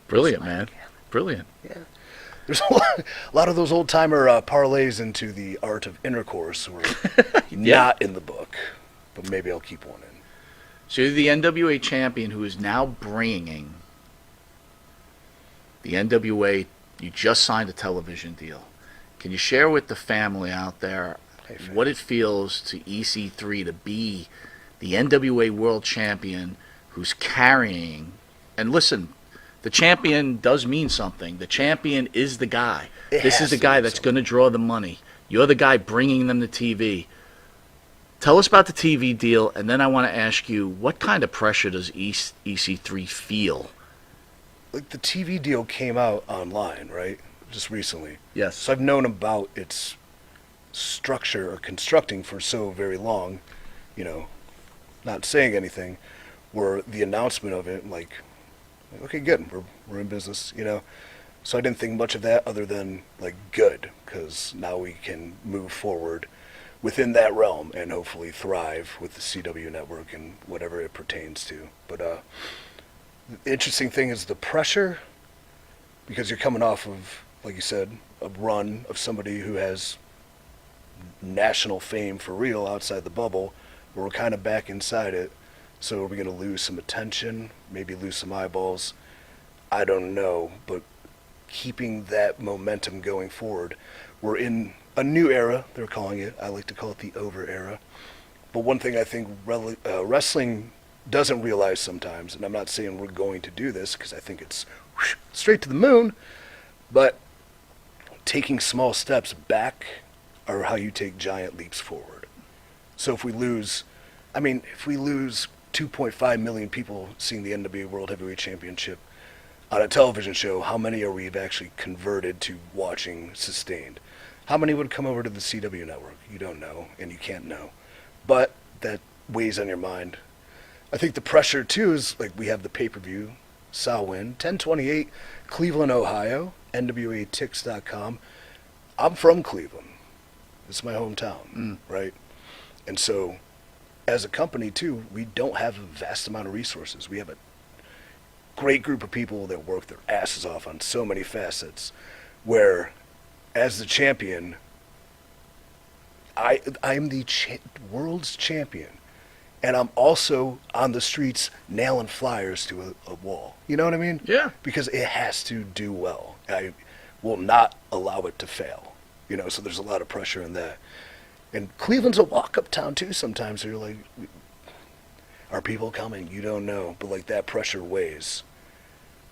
Brilliant, man. Brilliant. Yeah. There's a lot of those old timer parlays into the art of intercourse were Yeah. not in the book, but maybe I'll keep one in. So you're the NWA champion who is now bringing the NWA. You just signed a television deal. Can you share with the family out there Hey, what it feels to EC3 to be the NWA World Champion who's carrying? And listen, the champion does mean something. The champion is the guy. It This is has the to guy mean that's something. going to draw the money. You're the guy bringing them the TV. Tell us about the TV deal, and then I want to ask you, what kind of pressure does EC3 feel? Like the TV deal came out online, right? Just recently. Yes. So I've known about its structure or constructing for so very long, you know, not saying anything, where the announcement of it, like, okay, good, we're in business, you know. So I didn't think much of that other than, like, good, because now we can move forward within that realm and hopefully thrive with the CW network and whatever it pertains to. But the interesting thing is the pressure, because you're coming off of, like you said, a run of somebody who has national fame for real outside the bubble. We're kind of back inside it. So are we going to lose some attention, maybe lose some eyeballs? I don't know, but keeping that momentum going forward. We're in a new era, they're calling it. I like to call it the over era. But one thing I think wrestling doesn't realize sometimes, and I'm not saying we're going to do this because I think it's straight to the moon, but taking small steps back are how you take giant leaps forward. So if we lose, if we lose 2.5 million people seeing the NWA World Heavyweight Championship on a television show, how many are we actually converted to watching sustained? How many would come over to the CW network? You don't know, and you can't know. But that weighs on your mind. I think the pressure, too, is like we have the pay-per-view, Samhain, 10/28, Cleveland, Ohio, NWATix.com. I'm from Cleveland. It's my hometown, right? And so, as a company, too, we don't have a vast amount of resources. We have a great group of people that work their asses off on so many facets, where, as the champion, I'm the world's champion. And I'm also on the streets nailing flyers to a wall. You know what I mean? Yeah. Because it has to do well. I will not allow it to fail. You know, so there's a lot of pressure in that. And Cleveland's a walk-up town, too, sometimes. So you're like, are people coming? You don't know. But, like, that pressure weighs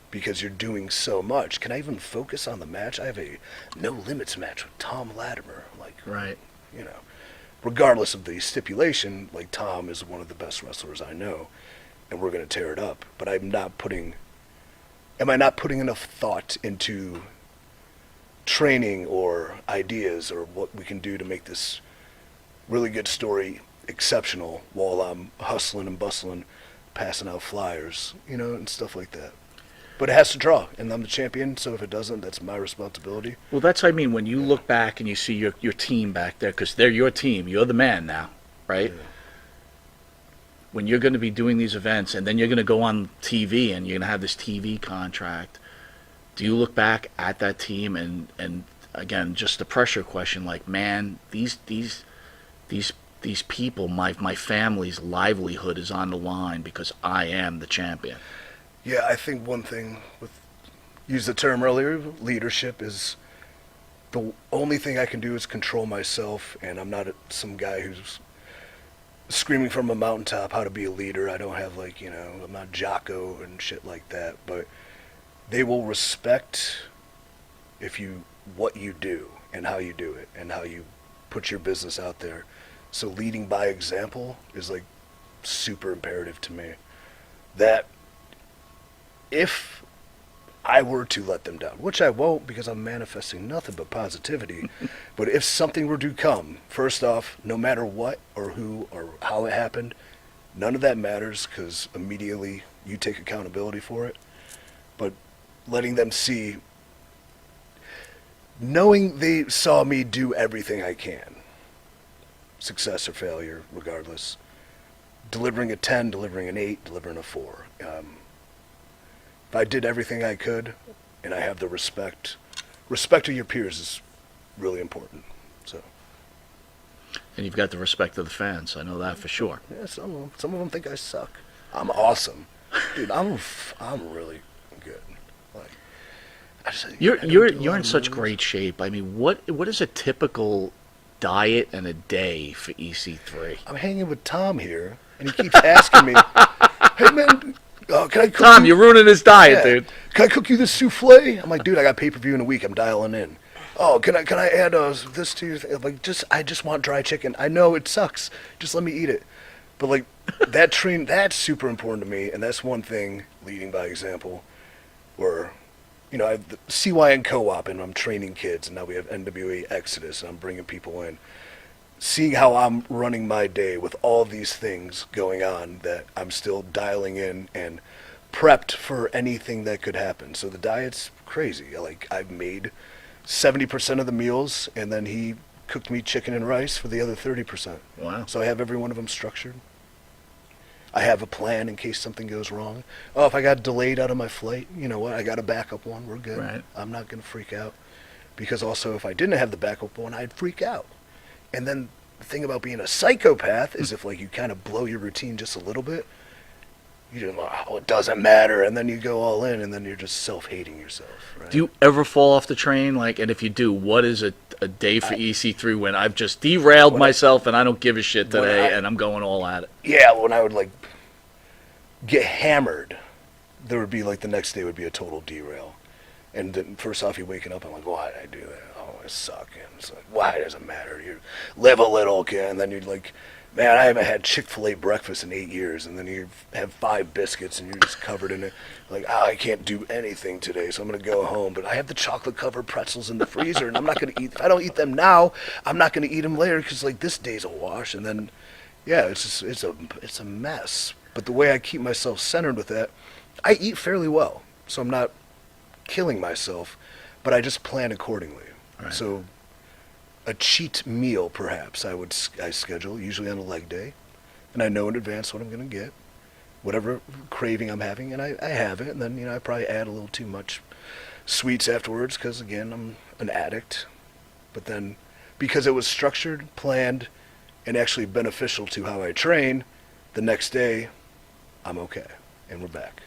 because you're doing so much. Can I even focus on the match? I have a no-limits match with Tom Latimer. Like, Right. you know, regardless of the stipulation, like, Tom is one of the best wrestlers I know, and we're going to tear it up. But am I not putting enough thought into training or ideas or what we can do to make this really good story exceptional while I'm hustling and bustling, passing out flyers, you know, and stuff like that? But it has to draw, and I'm the champion, so if it doesn't, that's my responsibility. Well, that's what I mean. When you look back and you see your team back there, because they're your team, you're the man now, right? Yeah. When you're going to be doing these events, and then you're going to go on TV, and you're going to have this TV contract, do you look back at that team and again, just the pressure question, like, man, these people, my family's livelihood is on the line because I am the champion. Yeah, I think one thing use the term earlier, leadership is the only thing I can do is control myself, and I'm not some guy who's screaming from a mountaintop how to be a leader. I don't have, like, you know, I'm not Jocko and shit like that, but they will respect what you do and how you do it and how you put your business out there. So leading by example is, like, super imperative to me. That if I were to let them down, which I won't because I'm manifesting nothing but positivity, but if something were to come, first off, no matter what or who or how it happened, none of that matters because immediately you take accountability for it. But letting them see, knowing they saw me do everything I can, success or failure, regardless, delivering a 10, delivering an 8, delivering a 4. If if I did everything I could, and I have the respect of your peers is really important. So. And you've got the respect of the fans. I know that for sure. Yeah, some of them think I suck. I'm awesome, dude. I'm really good. Like, You're in such great shape. I mean, what is a typical diet and a day for EC3? I'm hanging with Tom here, and he keeps asking me, "Hey man, can I cook Tom, you? you're ruining his diet, dude. Can I cook you this souffle?" I'm like, "Dude, I got pay-per-view in a week. I'm dialing in." "Oh, can I add this to your thing?" I'm like, I just want dry chicken. I know it sucks. Just let me eat it. But like that's super important to me, and that's one thing, leading by example, where, you know, I have the CYN co-op, and I'm training kids, and now we have NWA Exodus, and I'm bringing people in. Seeing how I'm running my day with all these things going on, that I'm still dialing in and prepped for anything that could happen. So the diet's crazy. Like, I've made 70% of the meals, and then he cooked me chicken and rice for the other 30%. Wow. So I have every one of them structured. I have a plan in case something goes wrong. Oh, if I got delayed out of my flight, you know what? I got a backup one. We're good. Right. I'm not going to freak out. Because also, if I didn't have the backup one, I'd freak out. And then the thing about being a psychopath is if, like, you kind of blow your routine just a little bit, you just, oh, it doesn't matter. And then you go all in, and then you're just self-hating yourself. Right? Do you ever fall off the train? Like, and if you do, what is a day for EC3 when I've just derailed myself and I don't give a shit today and I'm going all at it? Yeah, when I would, like, get hammered, there would be, like, the next day would be a total derail. And then first off, you're waking up, I'm like, why did I do that? Oh, I suck. And it's like, why does it matter? You live a little, kid. And then you're like, man, I haven't had Chick-fil-A breakfast in 8 years. And then you have 5 biscuits and you're just covered in it. Like, oh, I can't do anything today, so I'm going to go home. But I have the chocolate-covered pretzels in the freezer, and I'm not going to eat. If I don't eat them now, I'm not going to eat them later because, like, this day's a wash. And then, yeah, it's a mess. But the way I keep myself centered with that, I eat fairly well. So I'm not killing myself, but I just plan accordingly. Right. So a cheat meal, perhaps, I schedule, usually on a leg day, and I know in advance what I'm going to get, whatever craving I'm having, and I have it, and then, you know, I probably add a little too much sweets afterwards because, again, I'm an addict. But then, because it was structured, planned, and actually beneficial to how I train, the next day, I'm okay, and we're back.